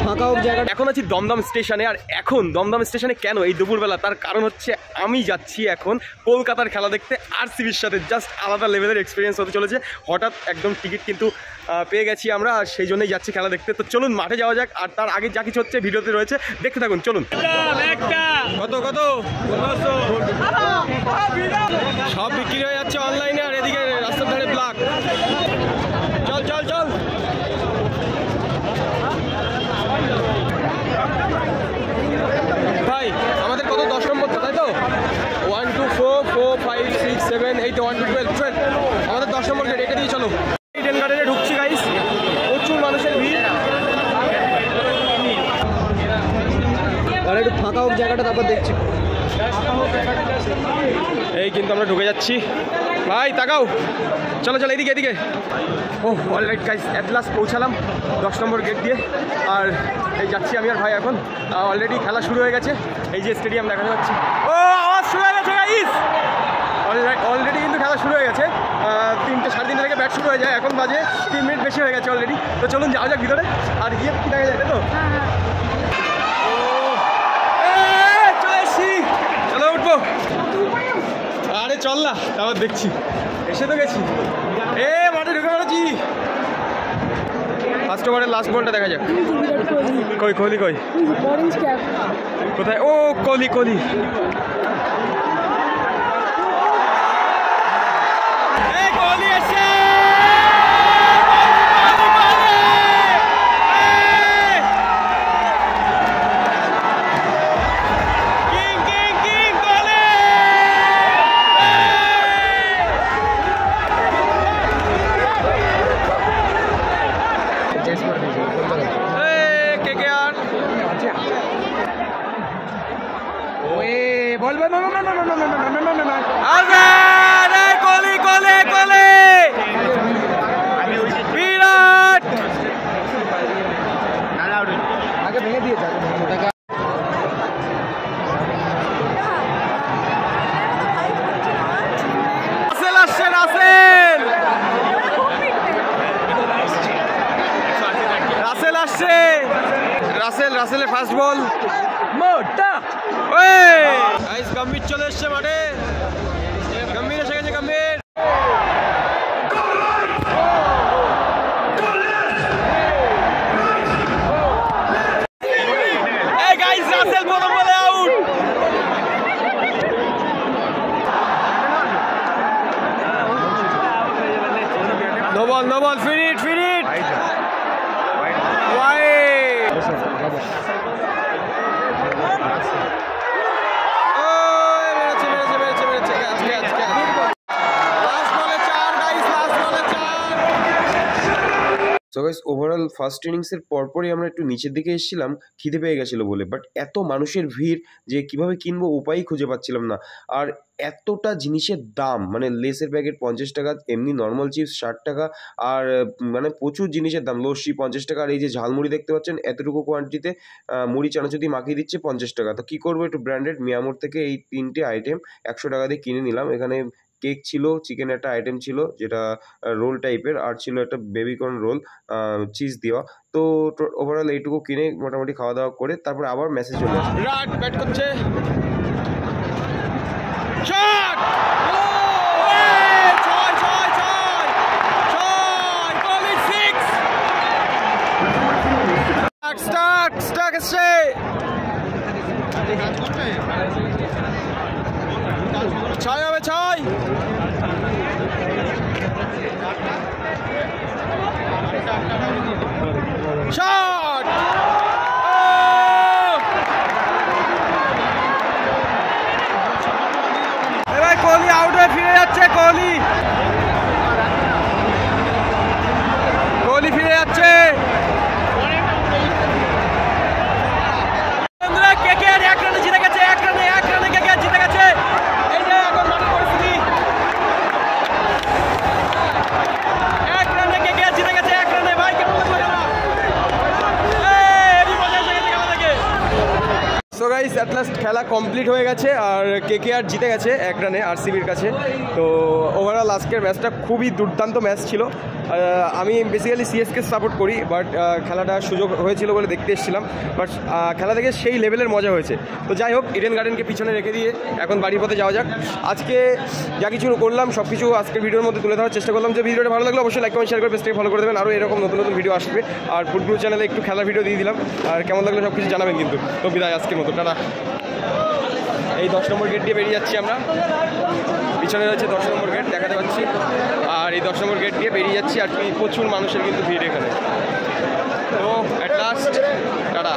ফাঁকা হোক জায়গাটা। এখন আছি দমদম স্টেশনে, আর এখন দমদম স্টেশনে কেন এই দুপুরবেলা, তার কারণ হচ্ছে আমি যাচ্ছি এখন কলকাতার খেলা দেখতে আরসিবির সাথে। জাস্ট আলাদা লেভেলের এক্সপিরিয়েন্স হতে চলেছে। হঠাৎ একদম টিকিট কিন্তু পেয়ে গেছি আমরা, আর সেই জন্যই যাচ্ছি খেলা দেখতে। তো চলুন মাঠে যাওয়া যাক, আর তার আগে যা কিছু হচ্ছে ভিডিওতে রয়েছে, দেখতে থাকুন। চলুন। কত কত সব বিক্রি হয়ে যাচ্ছে অনলাইনে, আর এদিকে রাস্তার ধারে ব্লক। চল চল চল। ভাই আমাদের কত 10 নম্বর তো, তাই তো? 1 2 4 4 5 6 7 8 1 2 12 12 আমাদের 10 নম্বর গেট, এটা দিয়ে চলো। ইডেন গার্ডেনে ঢুকছি গাইস, প্রচুর মানুষের ভিড়। আর একটু ফাঁকা হোক জায়গাটা, তারপর দেখছি। এই কিন্তু আমরা ঢুকে যাচ্ছি। ভাই তাকাও, চলো চলো এদিকে এদিকে। ও অলরাইট গাইস, অ্যাট লাস্ট পৌঁছালাম 10 নম্বর গেট দিয়ে। আর এই যাচ্ছি আমি আর ভাই এখন। অলরেডি খেলা শুরু হয়ে গেছে, এই যে স্টেডিয়াম দেখা যাচ্ছে। ও আওয়াজ শুরু হয়ে গেছে গাইস, অলরেডি কিন্তু খেলা শুরু হয়ে গেছে। 3টে 3:30 থেকে ব্যাট শুরু হয়ে যায়, এখন বাজে 3 মিনিট বেশি হয়ে গেছে অলরেডি। তো চলুন যাওয়া যাক ভিতরে। আর গিয়ে কি দেখা যায়, তাই তো? চলে এসছি, চলো উঠবো। আরে চল না, আবার দেখছি। এসে তো গেছি, মাঠে ঢুকে পড়েছি। ফার্স্ট ওভারের লাস্ট বলটা দেখা যাক। কই কোহলি কই? কোথায়? ও কোহলি কোহলি। কোহলি এসে রাসেলের ফার্স্ট বল মোটা। গাইস গম্ভীর চলে এসছে মাঠে, গম্ভীর এসে গেছে। গম্ভীর গাইস, রাসেল প্রথম বলে out. No ball no ball, ফিনিট ফিনিট। সো গাইস, ওভারঅল ফার্স্ট ইনিংসের পরপরই আমরা একটু নিচের দিকে এসেছিলাম খিদে পেয়ে গেছিলো বলে, বাট এত মানুষের ভিড় যে কিভাবে কিনবো উপায়ই খুঁজে পাচ্ছিলাম না। আর এতটা জিনিসের দাম, মানে লেসের প্যাকেট 50 টাকা, এমনি নর্মাল চিপস 60 টাকা, আর মানে প্রচুর জিনিসের দাম। লস্যি 50 টাকা, আর এই যে ঝালমুড়ি দেখতে পাচ্ছেন এতটুকু কোয়ান্টিটিতে মুড়ি চানাচুতি মাখিয়ে দিচ্ছে 50 টাকা। তো কী করবো, একটু ব্র্যান্ডেড মিয়ামোর থেকে এই 3টে আইটেম 100 টাকা দিয়ে কিনে নিলাম। এখানে কেক ছিল, চিকেন একটা আইটেম ছিল যেটা রোল টাইপের, আর ছিল একটা বেবিকর্ন রোল চিজ দেওয়া। তো ওভারঅল এইটুকু কিনে মোটামুটি খাওয়া দাওয়া করে তারপর আবার মেসেজ চলে আসে। বিরাট ব্যাট করছে, শট! স্টাক এসছে। ছয় হবে, ছয়। শট! এবার কোহলি আউট হয়ে ফিরে যাচ্ছে। কোহলি ফিরে যাচ্ছে। কেকেআর 1 রানে জিতে গেছে, 1 রানে কেকেআর জিতে গেছে। এই যে এখন মাঠের পরিস্থিতি, 1 রানে কেকেআর জিতে গেছে, 1 রানে। ভাই কেমন লাগলো খেলা? এই মজা এসে গেছে খেলা থেকে। So guys guys at last খেলা কমপ্লিট হয়ে গেছে আর KKR জিতে গেছে 1 রানে RCBর কাছে। তো ওভারঅল আজকের ম্যাচটা খুবই দুর্দান্ত ম্যাচ ছিল। আমি বেসিক্যালি CSK সাপোর্ট করি, বাট খেলাটা সুযোগ হয়েছিল বলে দেখতে এসেছিলাম, বাট খেলা থেকে সেই লেভেলের মজা হয়েছে। তো যাই হোক, ইডেন গার্ডেনকে পিছনে রেখে দিয়ে এখন বাড়ির পথে যাওয়া যাক। আজকে যা কিছু করলাম সব কিছু আজকের ভিডিওর মধ্যে তুলে ধরার চেষ্টা করলাম। যে ভিডিওটা ভালো লাগলো অবশ্যই লাইক কমেন্ট শেয়ার করে পেজটাকে ফলো করে দেবেন। আরও এরকম নতুন নতুন ভিডিও আসবে। আর ফুটবল চ্যানেলে একটু খেলার ভিডিও দিয়ে দিলাম, আর কেমন লাগলো সব কিছু জানাবেন কিন্তু। তো বিদায় আজকের মতো, টাটা। এই 10 নম্বর গেট দিয়ে বেরিয়ে যাচ্ছি আমরা। পিছনে রয়েছে 10 নম্বর গেট, দেখাতে পাচ্ছি। আর এই 10 নম্বর গেট দিয়ে বেরিয়ে যাচ্ছি, আর প্রচুর মানুষের কিন্তু ভিড় এখানে। তো অ্যাট লাস্ট টাটা।